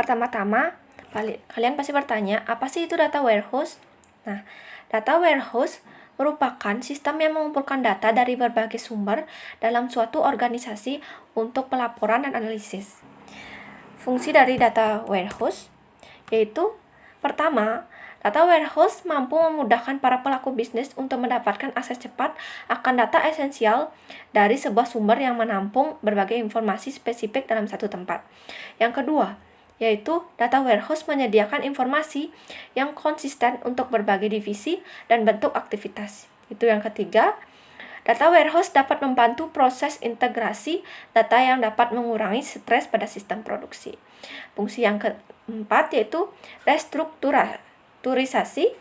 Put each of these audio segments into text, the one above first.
Pertama-tama, kalian pasti bertanya, apa sih itu data warehouse? Nah, data warehouse merupakan sistem yang mengumpulkan data dari berbagai sumber dalam suatu organisasi untuk pelaporan dan analisis. Fungsi dari data warehouse yaitu pertama, data warehouse mampu memudahkan para pelaku bisnis untuk mendapatkan akses cepat akan data esensial dari sebuah sumber yang menampung berbagai informasi spesifik dalam satu tempat. Yang kedua, yaitu data warehouse menyediakan informasi yang konsisten untuk berbagai divisi dan bentuk aktivitas. Itu yang ketiga. Data warehouse dapat membantu proses integrasi data yang dapat mengurangi stres pada sistem produksi. Fungsi yang keempat yaitu restrukturisasi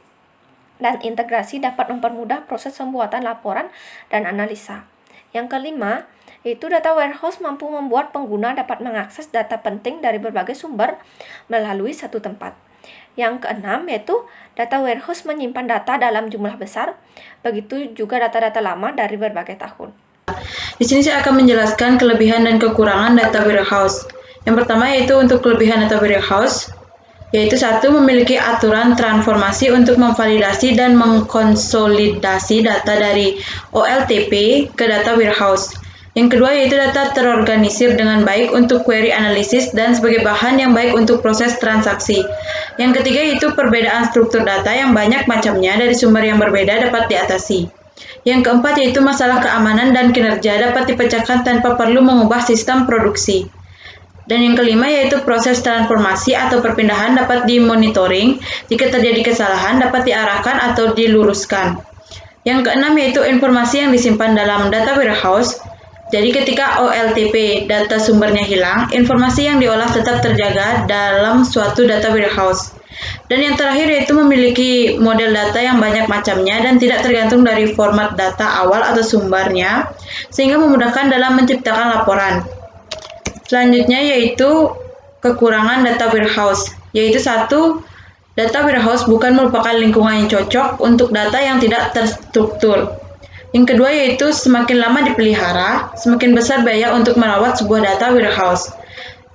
dan integrasi dapat mempermudah proses pembuatan laporan dan analisa. Yang kelima, yaitu data warehouse mampu membuat pengguna dapat mengakses data penting dari berbagai sumber melalui satu tempat. Yang keenam, yaitu data warehouse menyimpan data dalam jumlah besar, begitu juga data-data lama dari berbagai tahun. Di sini saya akan menjelaskan kelebihan dan kekurangan data warehouse. Yang pertama yaitu untuk kelebihan data warehouse, yaitu satu, memiliki aturan transformasi untuk memvalidasi dan mengkonsolidasi data dari OLTP ke data warehouse. Yang kedua yaitu data terorganisir dengan baik untuk query analisis dan sebagai bahan yang baik untuk proses transaksi. Yang ketiga yaitu perbedaan struktur data yang banyak macamnya dari sumber yang berbeda dapat diatasi. Yang keempat yaitu masalah keamanan dan kinerja dapat dipecahkan tanpa perlu mengubah sistem produksi. Dan yang kelima yaitu proses transformasi atau perpindahan dapat dimonitoring, jika terjadi kesalahan dapat diarahkan atau diluruskan. Yang keenam yaitu informasi yang disimpan dalam data warehouse. Jadi ketika OLTP data sumbernya hilang, informasi yang diolah tetap terjaga dalam suatu data warehouse. Dan yang terakhir yaitu memiliki model data yang banyak macamnya dan tidak tergantung dari format data awal atau sumbernya, sehingga memudahkan dalam menciptakan laporan. Selanjutnya yaitu kekurangan data warehouse, yaitu satu, data warehouse bukan merupakan lingkungan yang cocok untuk data yang tidak terstruktur. Yang kedua yaitu semakin lama dipelihara, semakin besar biaya untuk merawat sebuah data warehouse.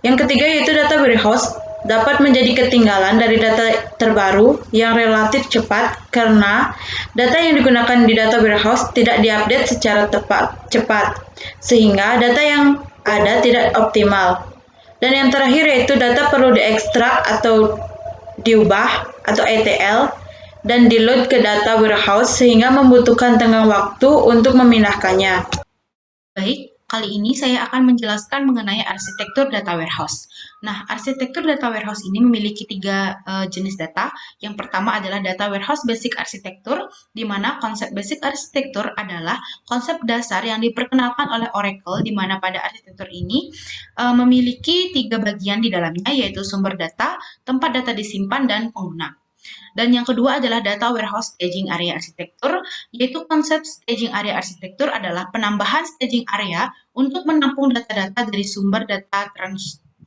Yang ketiga yaitu data warehouse dapat menjadi ketinggalan dari data terbaru yang relatif cepat karena data yang digunakan di data warehouse tidak diupdate secara cepat, sehingga data yang ada tidak optimal. Dan yang terakhir yaitu data perlu diekstrak atau diubah atau ETL dan di-load ke data warehouse sehingga membutuhkan tenggang waktu untuk memindahkannya. Baik, kali ini saya akan menjelaskan mengenai arsitektur data warehouse. Nah, arsitektur data warehouse ini memiliki tiga jenis data. Yang pertama adalah data warehouse basic architecture, di mana konsep basic architecture adalah konsep dasar yang diperkenalkan oleh Oracle, di mana pada arsitektur ini memiliki tiga bagian di dalamnya, yaitu sumber data, tempat data disimpan, dan pengguna. Dan yang kedua adalah data warehouse staging area architecture, yaitu konsep staging area architecture adalah penambahan staging area untuk menampung data-data dari sumber data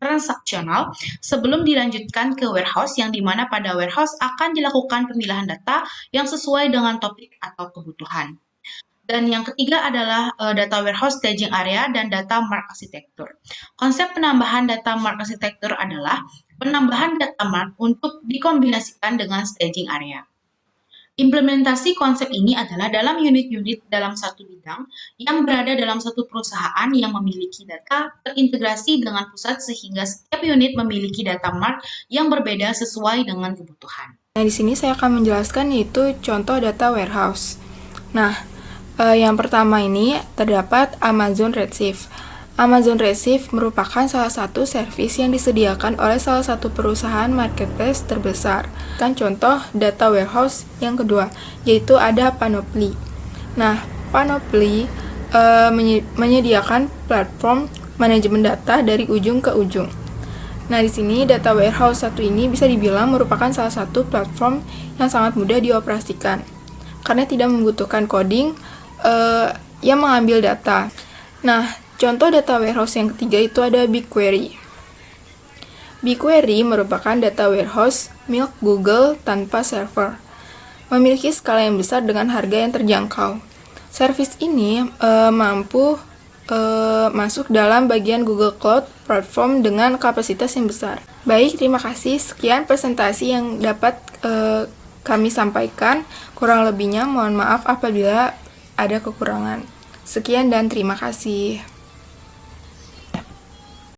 transaksional sebelum dilanjutkan ke warehouse, yang dimana pada warehouse akan dilakukan pemilahan data yang sesuai dengan topik atau kebutuhan. Dan yang ketiga adalah data warehouse staging area dan data mart architecture. Konsep penambahan data mart architecture adalah penambahan data mart untuk dikombinasikan dengan staging area. Implementasi konsep ini adalah dalam unit-unit dalam satu bidang yang berada dalam satu perusahaan yang memiliki data terintegrasi dengan pusat, sehingga setiap unit memiliki data mart yang berbeda sesuai dengan kebutuhan. Nah, di sini saya akan menjelaskan yaitu contoh data warehouse. Nah, yang pertama ini terdapat Amazon Redshift. Amazon Redshift merupakan salah satu servis yang disediakan oleh salah satu perusahaan marketplace terbesar. Kan contoh data warehouse yang kedua, yaitu ada Panoply. Nah, Panoply menyediakan platform manajemen data dari ujung ke ujung. Nah, di sini data warehouse satu ini bisa dibilang merupakan salah satu platform yang sangat mudah dioperasikan karena tidak membutuhkan coding yang mengambil data. Nah, contoh data warehouse yang ketiga itu ada BigQuery. BigQuery merupakan data warehouse milik Google tanpa server. Memiliki skala yang besar dengan harga yang terjangkau. Servis ini mampu masuk dalam bagian Google Cloud Platform dengan kapasitas yang besar. Baik, terima kasih. Sekian presentasi yang dapat kami sampaikan. Kurang lebihnya mohon maaf apabila ada kekurangan. Sekian dan terima kasih.